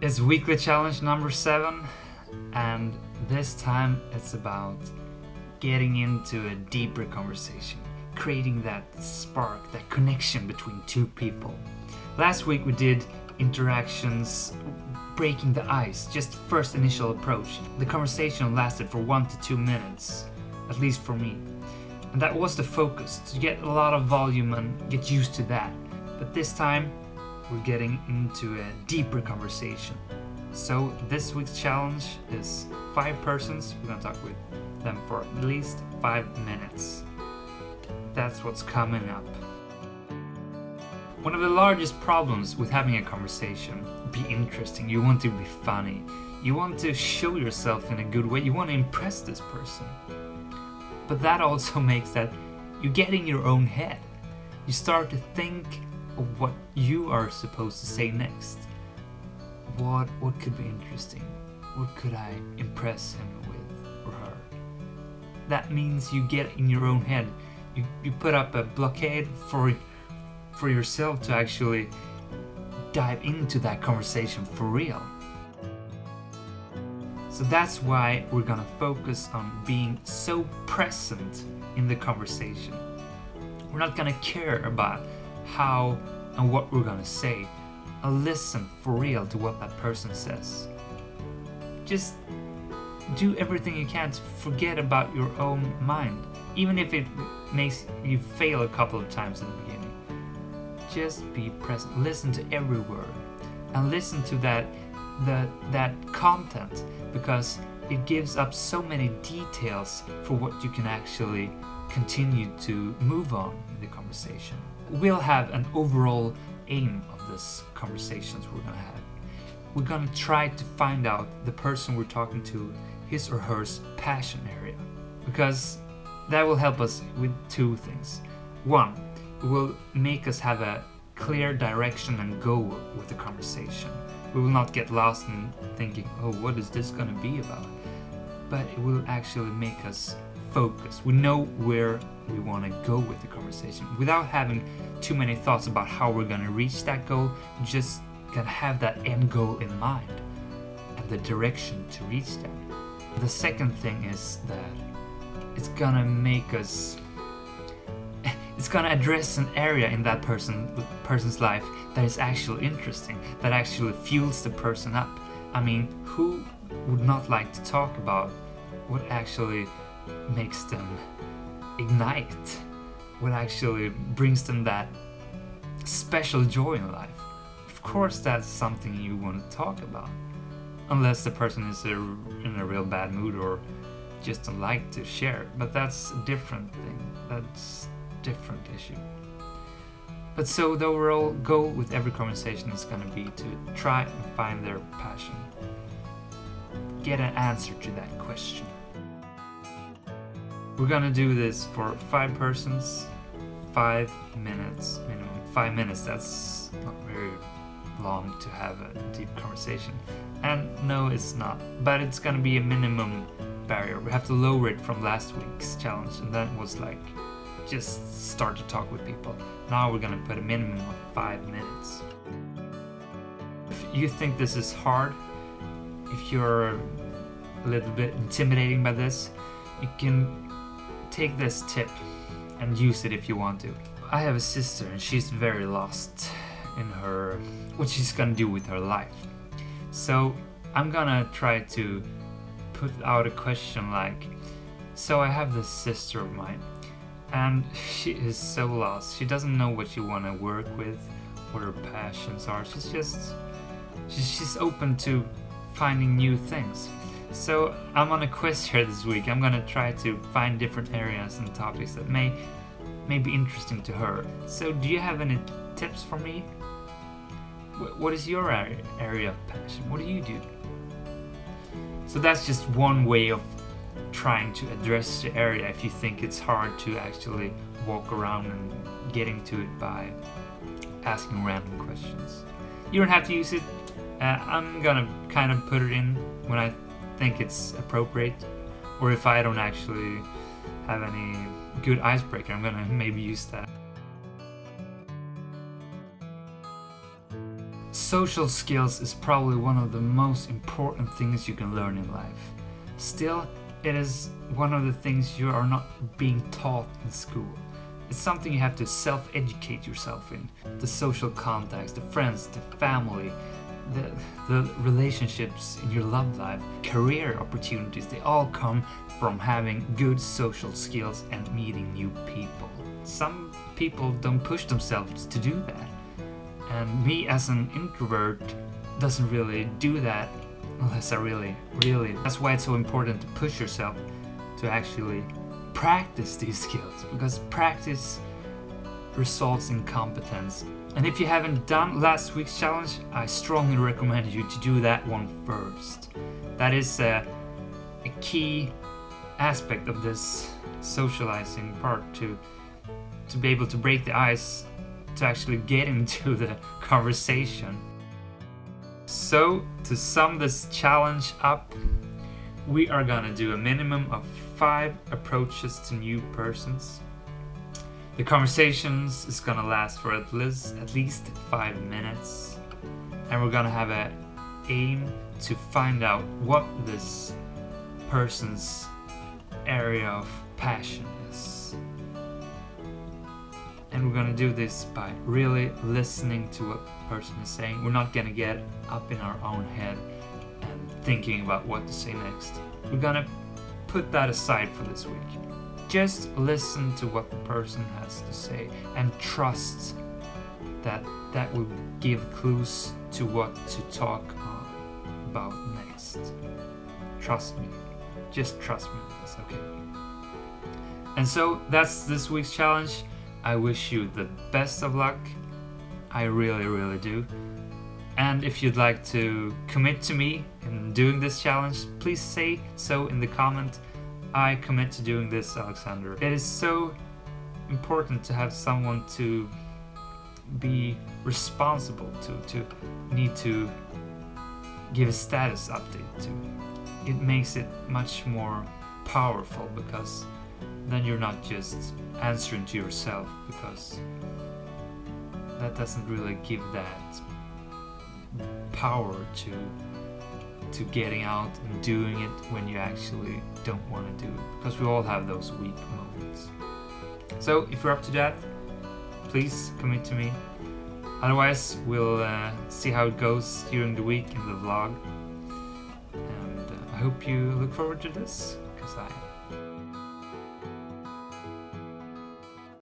It's weekly challenge number 7, and this time it's about getting into a deeper conversation, creating that spark, that connection between two people. Last week we did interactions, breaking the ice, just first initial approach. The conversation lasted for 1 to 2 minutes, at least for me. And that was the focus, to get a lot of volume and get used to that. But this time, we're getting into a deeper conversation. So this week's challenge is 5 persons. We're gonna talk with them for at least 5 minutes. That's what's coming up. One of the largest problems with having a conversation, be interesting, you want to be funny, you want to show yourself in a good way, you want to impress this person. But that also makes that you get in your own head. You start to think of what you are supposed to say next. What could be interesting? What could I impress him with or her? That means you get in your own head. You put up a blockade for yourself to actually dive into that conversation for real. So that's why we're gonna focus on being so present in the conversation. We're not gonna care about how and what we're gonna say. I'll listen for real to what that person says. Just do everything you can to forget about your own mind, even if it makes you fail a couple of times in the beginning. Just be present, listen to every word, and listen to that content, because it gives up so many details for what you can actually continue to move on in the conversation. We'll have an overall aim of this conversations we're gonna have. We're gonna try to find out the person we're talking to, his or her passion area, because that will help us with 2 things. 1, it will make us have a clear direction and goal with the conversation. We will not get lost in thinking, oh, what is this going to be about? But it will actually make us focus. We know where we want to go with the conversation without having too many thoughts about how we're going to reach that goal. Just going to have that end goal in mind and the direction to reach that. The second thing is that it's going to make us... It's gonna address an area in that person's life that is actually interesting, that actually fuels the person up. I mean, who would not like to talk about what actually makes them ignite, what actually brings them that special joy in life? Of course, that's something you want to talk about, unless the person is in a real bad mood or just don't like to share. But that's a different thing. That's different issue. But so the overall goal with every conversation is going to be to try and find their passion. Get an answer to that question. We're going to do this for 5 persons, 5 minutes minimum. 5 minutes, that's not very long to have a deep conversation. And no, it's not. But it's going to be a minimum barrier. We have to lower it from last week's challenge, and that was like just start to talk with people. Now we're gonna put a minimum of 5 minutes. If you think this is hard, if you're a little bit intimidating by this, you can take this tip and use it if you want to. I have a sister and she's very lost in what she's gonna do with her life. So I'm gonna try to put out a question like, so I have this sister of mine, and she is so lost. She doesn't know what she want to work with, what her passions are. She's open to finding new things. So I'm on a quest here this week. I'm gonna try to find different areas and topics that may be interesting to her. So do you have any tips for me? What is your area of passion? What do you do? So that's just one way of trying to address the area if you think it's hard to actually walk around and getting to it by asking random questions. You don't have to use it. I'm gonna kind of put it in when I think it's appropriate, or if I don't actually have any good icebreaker, I'm gonna maybe use that. social skills is probably one of the most important things you can learn in life. Still, it is one of the things you are not being taught in school. It's something you have to self-educate yourself in. The social contacts, the friends, the family, the relationships in your love life, career opportunities, they all come from having good social skills and meeting new people. Some people don't push themselves to do that. And me as an introvert doesn't really do that unless I really. That's why it's so important to push yourself to actually practice these skills, because practice results in competence. And if you haven't done last week's challenge, I strongly recommend you to do that one first. That is a key aspect of this socializing part, to be able to break the ice, to actually get into the conversation. So, to sum this challenge up, we are gonna do a minimum of 5 approaches to new persons. The conversations is gonna last for at least 5 minutes, and we're gonna have an aim to find out what this person's area of passion is. And we're gonna do this by really listening to what the person is saying. We're not gonna get up in our own head and thinking about what to say next. We're gonna put that aside for this week. Just listen to what the person has to say and trust that that will give clues to what to talk about next. Trust me. Just trust me with this, okay? And so that's this week's challenge. I wish you the best of luck. I really do. And if you'd like to commit to me in doing this challenge, please say so in the comment. I commit to doing this, Alexander. It is so important to have someone to be responsible to need to give a status update to. It makes it much more powerful, because then you're not just answering to yourself, because that doesn't really give that power to getting out and doing it when you actually don't want to do it, because we all have those weak moments. So if you're up to that, please commit to me. Otherwise, we'll see how it goes during the week in the vlog. And I hope you look forward to this, because I